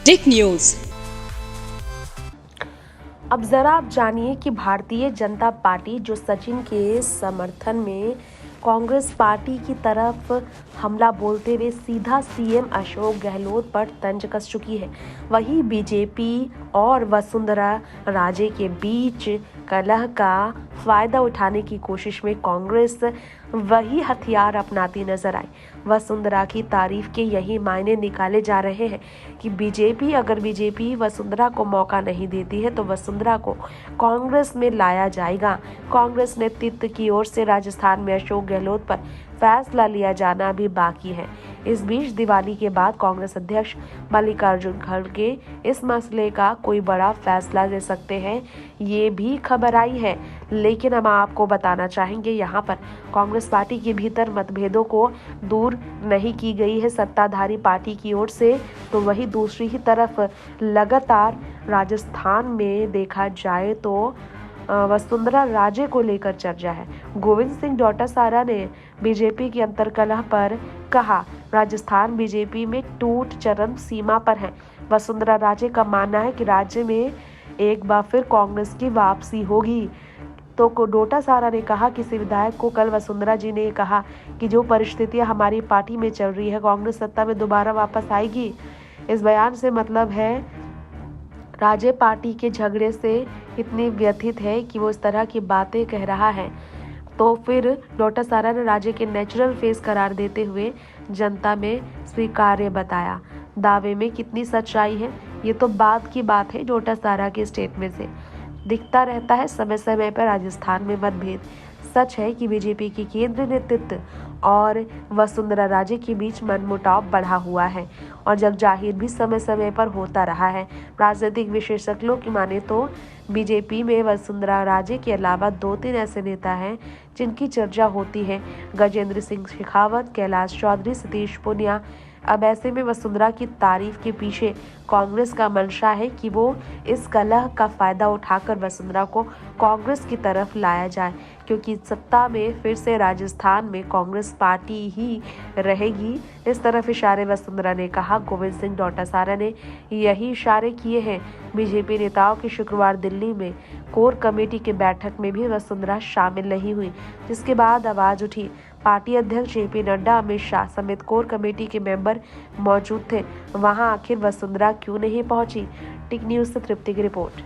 टिक news. अब जरा आप जानिए कि भारतीय जनता पार्टी जो सचिन के समर्थन में कांग्रेस पार्टी की तरफ हमला बोलते हुए सीधा सीएम अशोक गहलोत पर तंज कस चुकी है, वहीं बीजेपी और वसुंधरा राजे के बीच कलह का फायदा उठाने की कोशिश में कांग्रेस वही हथियार अपनाती नजर आई। वसुंधरा की तारीफ के यही मायने निकाले जा रहे हैं कि अगर बीजेपी वसुंधरा को मौका नहीं देती है तो वसुंधरा को कांग्रेस में लाया जाएगा। कांग्रेस नेतृत्व की ओर से राजस्थान में अशोक गहलोत पर फैसला लिया जाना भी बाकी है। इस बीच दिवाली के बाद कांग्रेस अध्यक्ष मल्लिकार्जुन खड़गे इस मसले का कोई बड़ा फैसला ले सकते हैं, ये भी खबर आई है। लेकिन हम आपको बताना चाहेंगे, यहाँ पर कांग्रेस पार्टी के भीतर मतभेदों को दूर नहीं की गई है सत्ताधारी पार्टी की ओर से, तो वही दूसरी ही तरफ लगातार राजस्थान में देखा जाए तो वसुंधरा राजे को लेकर चर्चा है। गोविंद सिंह डोटासरा ने बीजेपी की अंतर्कलह पर कहा, राजस्थान बीजेपी में टूट चरम सीमा पर है। वसुंधरा राजे का मानना है कि राज्य में एक बार फिर कांग्रेस की वापसी होगी। तो डोटासरा ने कहा, किसी विधायक को कल वसुंधरा जी ने कहा कि जो परिस्थितियां हमारी पार्टी में चल रही है, कांग्रेस सत्ता में दोबारा वापस आएगी। इस बयान से मतलब है राजे पार्टी के झगड़े से इतनी व्यथित है कि वो इस तरह की बातें कह रहा है। तो फिर डोटासरा ने राजे के नेचुरल फेस करार देते हुए जनता में स्वीकार्य बताया। दावे में कितनी सच्चाई है, ये तो बाद की बात है। डोटासरा के स्टेटमेंट से दिखता रहता है समय समय पर राजस्थान में मतभेद। सच है कि बीजेपी की केंद्रीय नेतृत्व और वसुंधरा राजे के बीच मनमुटाव बढ़ा हुआ है और जग जाहिर भी समय समय पर होता रहा है। राजनीतिक विशेषज्ञों की माने तो बीजेपी में वसुंधरा राजे के अलावा 2-3 ऐसे नेता हैं जिनकी चर्चा होती है, गजेंद्र सिंह शेखावत, कैलाश चौधरी, सतीश पुनिया। अब ऐसे में वसुंधरा की तारीफ के पीछे कांग्रेस का मंशा है कि वो इस कलह का फायदा उठाकर वसुंधरा को कांग्रेस की तरफ लाया जाए, क्योंकि सत्ता में फिर से राजस्थान में कांग्रेस पार्टी ही रहेगी। इस तरफ इशारे वसुंधरा ने कहा। गोविंद सिंह डोटासरा ने यही इशारे किए हैं। बीजेपी नेताओं की शुक्रवार दिल्ली में कोर कमेटी की बैठक में भी वसुंधरा शामिल नहीं हुई, जिसके बाद आवाज उठी। पार्टी अध्यक्ष जेपी नड्डा, अमित शाह समेत कोर कमेटी के मेंबर मौजूद थे। वहां आखिर वसुंधरा क्यों नहीं पहुंची? टिक न्यूज से तृप्ति की रिपोर्ट।